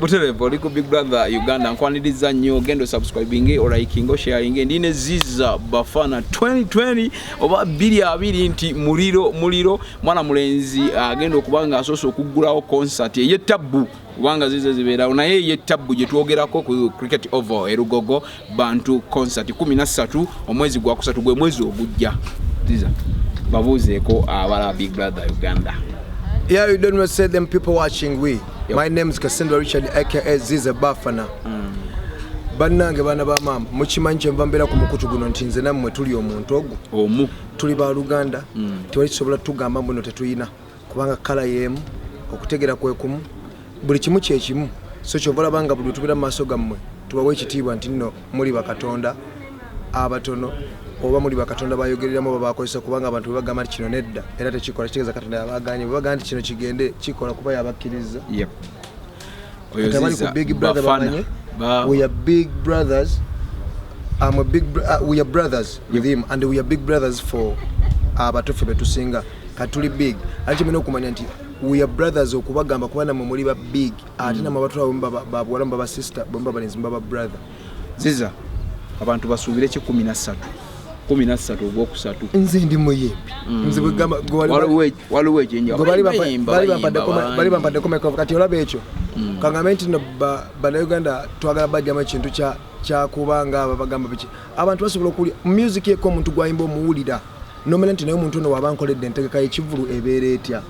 Butere Polico Big Brother Uganda nkwaniriza nnyo gendo subscribing or liking sharing ndine Ziza Bafana 2020 oba 2020 nti muliro mwana mulenzi agenda okubanga asoso okugulawo concert ye tabu kubanga zize zibeera naye ye tabu gye twogerako ku Cricket Oval Erugogo Bantu concert 13 omwezi gwa kusatu gwe mwezi ogujja Ziza babuzeeko abala Big Brother Uganda. Yeah, you don't say them people watching we. Yep. My name is Cassandra Richard aka Ziza Bafana. Bannange bana ba mama mukimanyi mvambera ku mukutu guno ntinze nammwe tuli omuntu ogwo omu tuli ba Luganda tewali kisobola tugamba mbuno tetuyina kubanga kala yemu okutegera kwekumu buli kimu kyekimu so kyovala banga buli tubira maaso gammwe tubawe ekitiibwa nti nno muli bakatonda abatono oba muri bakatonda bayogereramo babakozesa kubanga abantu bagamba kino nedda era tekikola kitegeza katonda yabaganye bagandi kino kigende kikola kuba yabakkiriza. Yep. Oyoziza Big Brother bamanye we are big brothers. We are brothers with him and we are big brothers for abatofe betusinga katuli big ati mino kumanya nti we are brothers okubagamba kubana mu muri ba big ati na mabatu babwala mbaba sister bomba balinzi mbaba brother. Ziza abantu basubire ki 13 ogwokusatu nze ndi muyimbi nze bwegamba waliwo ekyenja bali bampadde komeko kati olaba ekyo kangamenti no bana Uganda twagala bajja mu kintu kya kubanga bagamba biki abantu basobola okuli music yeko omuntu gwayimba omuwulira nomena nti naye omuntu ono wabankoledde entegeka y'ekivulu ebeera etya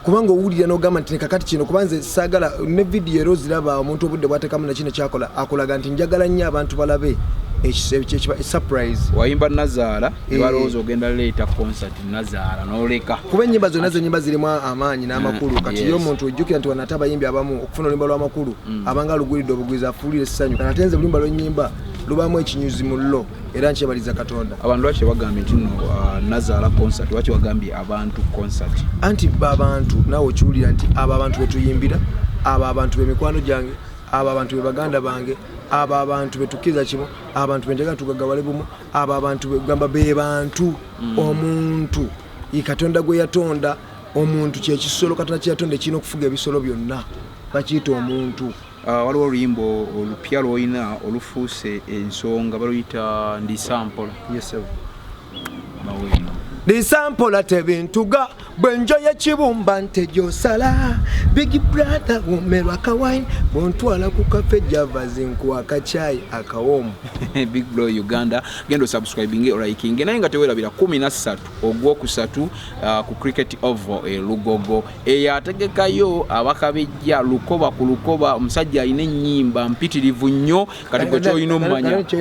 kubanga owulira n'ogamba nti kakati kino kubanze saagala ne video ero ziraba omuntu obudde bwatekamu na kino kyakola akulaga nti njagala nnyo abantu balabe ekisebe kyekiba surprise wayimba Nazaala ebalowooza ogenda leeta concert Nazaala n'oleka kuba ennyimba zonna z'ennyimba zirimu amaanyi n'amakulu kati yo omuntu ojjukira nti wanate abayimbi abamu okufuna oluyimba lw'amakulu abanga lugulidde obuguliza afuulira essanyu kana ate nze oluyimba lw'ennyimba lubamu ekinyuzi mu llo era nkyebaliza Katonda. Abantu lwaki bagambye nti nno Nazaala concert lwaki bagambye abantu concert anti abantu naawe okiwulira nti abo abantu betuyimbira abo abantu bemikwano gyange abo abantu be baganda bange aba abantu betukiza kimu abantu benjaga tugagawale bumu aba abantu begamba be bantu omuntu Katonda gwe yatonda omuntu kye kisolo Katonda kye yatonda kino okufuga ebisolo byonna bakiyita omuntu. Waliwo oluyimbo olupya lwoyina olufuuse ensonga baluyita ndi sample. Yes sir. Ndi sample atebintuga bwenjo y'ekibumba ntejosala Big Brother umerwa kawain bontwala ku cafe Java zinku akachai akawomu. Big Bro Uganda gendo subscribing or liking naye nga tewerabira 13 ogwokusatu ku Cricket Oval Lugogo yategekayo abakabejja lukoba ku lukoba omusajja alina ennyimba mpitirivu nnyo kati gwe kyoyina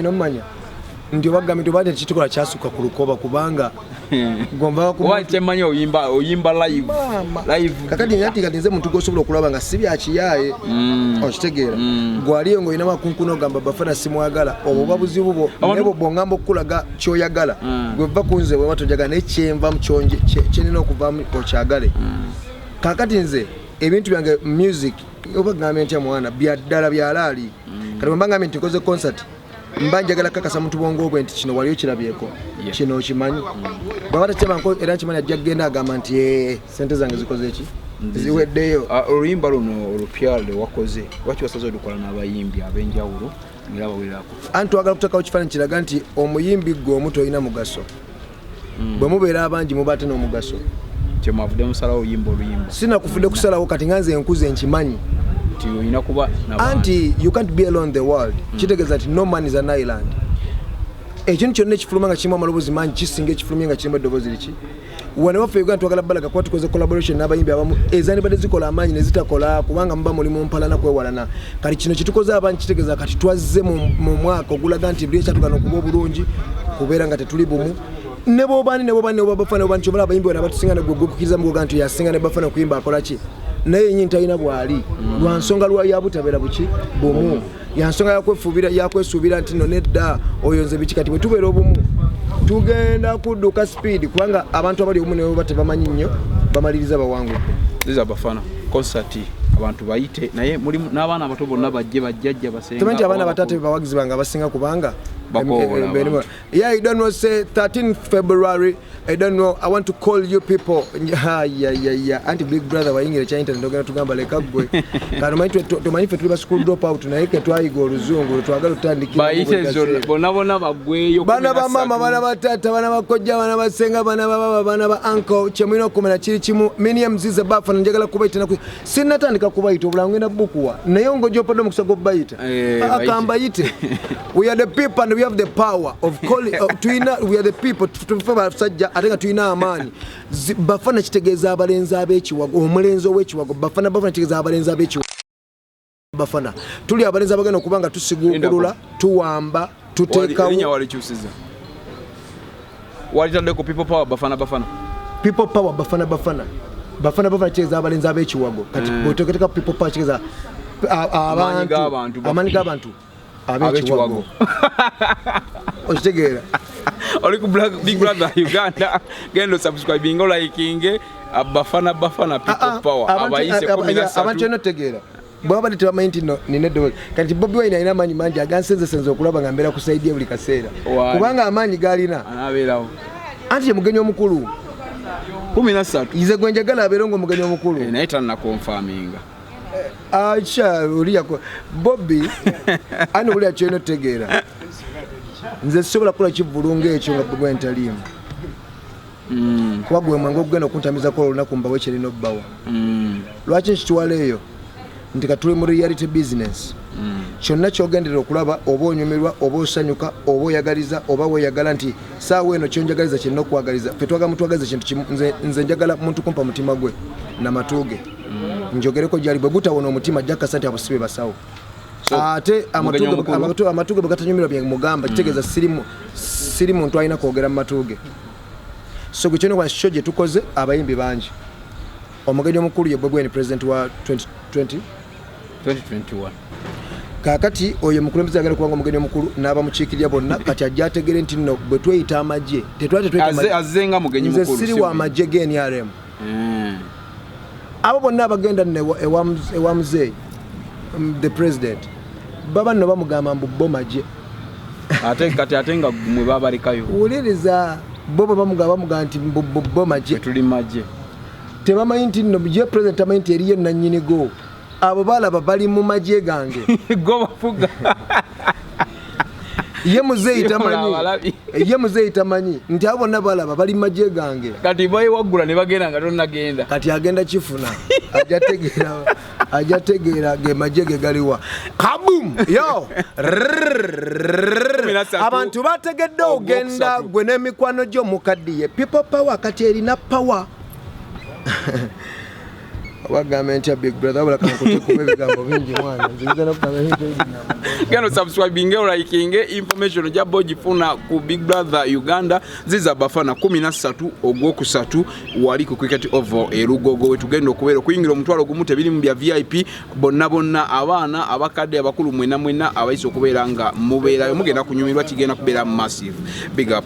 omanya ndio bagambye tubade kitukola kyasuka ku lukoba kubanga gomba ku watemanya oyimba live kakati nyati katinze muntu gosobola okulaba nga sibi akiyaye okitegeera gwaliyo ngo ina makunkuno gamba Bafana simwagala obuba buzibu bo nebo bongambo kulaga kyoyagala gweva kunze bwe batonjaga nekyemva mukyonje kyenina okuva mu okyagale kakati nze ebintu byange music obagambye ntya mwana byaddala byalali kati mbanga mente koze concert mbanjagala kakasa muntu bongo obwe nti kino waliyo kirabyeko kino okimanyi bwabata kyema nko era kimanya ajja genda agamba nti sente zange zikoze eki ziweddeyo. Oluyimba luno olupyale wakoze lwaki wasaze olukola n'abayimbi ab'enjawulo era bawulirako anti twagala kutakawo kifaananyi kiraga nti omuyimbi gwe omuto olina mugaso bwe mubeera abangi muba ate n'omugaso kyemwavudde musalawo oyimba oluyimba sinakufudde kusalawo kati nga nze enkuze nkimanyi anti you can't be alone in the world kitegeza nti no man is an island ekintu kyonna ekifuluma nga kirimu amalobozi mangi kisinga ekifulumye nga kirimu eddoboozi liki wane waffe Uganda twagala balaga kuba tukoze collaboration n'abayimbi abamu ezandibadde zikola amaanyi ne zitakola kubanga muba muli mu mpalana kwewalana kati kino kitukoze abangi kitegeza kati twazze mu mwaka ogulaga nti buli ekyatugana okuba obulungi kubeera nga tetuli bumu ne bobani Bafana obani kyobola abayimbi bano abatusinga ne gwekukiriza mu Uganda yasinga ne Bafana kuyimba akola ki naye nyinyi talina bwali lwa nsonga lwa yabutabera buki bumu ya nsonga yakwesuubira nti no nedda oyo nze biki kati bwe tubeera obumu tugenda kudduka speed kubanga abantu abali omu ne batebamanyi nnyo bamaliriza bawangudde. Ziza Bafana concert abantu bayite naye mulimu n'abaana abato bonna bajjajja basenga temanti abaana batate bawagizi banga basinga kubanga Yeah, I don't know, say 13th February, I don't know, I want to call you people. Yeah. Anti Big Brother waingira cha internet ndogera tugamba leka gwe. Kano tumanyi fe tuli school drop out naike twayiga oluzungu twagala tutandikira. Bayite zonna bonabona bagweyo. Bana ba mama, bana batata, bana bakojja, bana basenga, bana baba, bana ba uncle, kyemino kumena kiri kimu. Mini mzize bafa njagala kubayita na sinatandika kubayita obulangwe na bukuwa. Nayo ngojo podo mukusago bayita. Akambayite. We are the people and we have the power of calling we are the people to sajja atenga tuina amani. Bafana kitegeeza abalenzi abekiwago omulenzi ow'ekiwago bafana kitegeeza abalenzi abekiwago bafana tuli abalenzi abagenda okubanga tusigulula tuwamba tuteekawo erinnya walikyusiza walitadde ku people power bafana people power bafana kitegeeza abalenzi abekiwago kati bw'oteekateka people power kitegeeza amaanyi g'abantu abekiwago okitegeera oli ku Big Brother Uganda genda subscribing liking bafana people power abayise 13 abantu notegeera bwaba litamanyi nti nina eddobozi kati Bobi Wine alina amaanyi mangi agansenzesenza okulaba nga mbeera kusaidia buli kaseera kubanga amaanyi galina anabeerawo anti ye mugenyi omukulu 13 ize gwe njagala abeere ng'omugenyi omukulu naye tanna confirminga acha uliyako Bobby ani uli akyeno tegeera nze sisobola kukola kivulunga ekyo nga Bobi Wine taliimu kuba gwe mwange okugenda okuntamiza kola olunaku mbawe kyerina obbawa lwaki nkitwala eyo nti katuli mu reality business kyonna kyogendera okulaba oba onyumirwa oba osanyuka oba oyagaliza oba weeyagala nti saawa eno kyonjagaliza kirina okuwagaliza fe twaga mutwagaliza kintu kimu nze njagala muntu kumpa mutima gwe namatuuge njogereko gyali bwe gutawona omutima ajja kasante abusibe basawo ate amatuuge bwe gatanyumirwa bye mugamba kitegeeza siri muntu alina kwogera mu matuuge so gwe kyona kyo gye tukoze abayimbi bangi omugenyi omukulu ye Bobi Wine president wa 2021 kakati oyo mukulembeze agenda kubanga omugenyi omukulu n'abamukiikirira bonna kati ajja ategere nti nno bwe tweyita amagye azenga mugenyi mukulu nze siri wa amagye g'NRM abo bonna abagenda ewa muzeeyi the president baba nno bamugamba mbu bo magye ate nga mwe babalekayo wuliriza bo bamugamba nti bo magye tuli magye tebamanyi nti nno ye president amanyi nti eriyo nannyinigo abo balaba bali mu magye gange go bafuga ye muzeeyi tamanyi nti abo bonna balaba bali magye gange kati bayiwaggula ne bagenda nga tonnagenda kati agenda kifuna ajja tegeera ge magye ge galiwa kabum yo abantu bategedde ogenda gwe n'emikwano gyo mukaddiye people power kati erina power wagamba nti Big Brother wabula kankutekuma ebigambo bingi mwana nziza nokugamba ebintu ebinamba gano subscribing liking information ojja bogifuna ku Big Brother Uganda ziza bafana 13 ogwokusatu wali ku cricket oval erugogo wetugenda okubeera okuyingira omutwalo gumu tebiri mu bya VIP bonna abaana abakadde abakulu mwena abayise okubeera nga mubeerayo mugenda kunyumirwa kigenda kubeera massive big up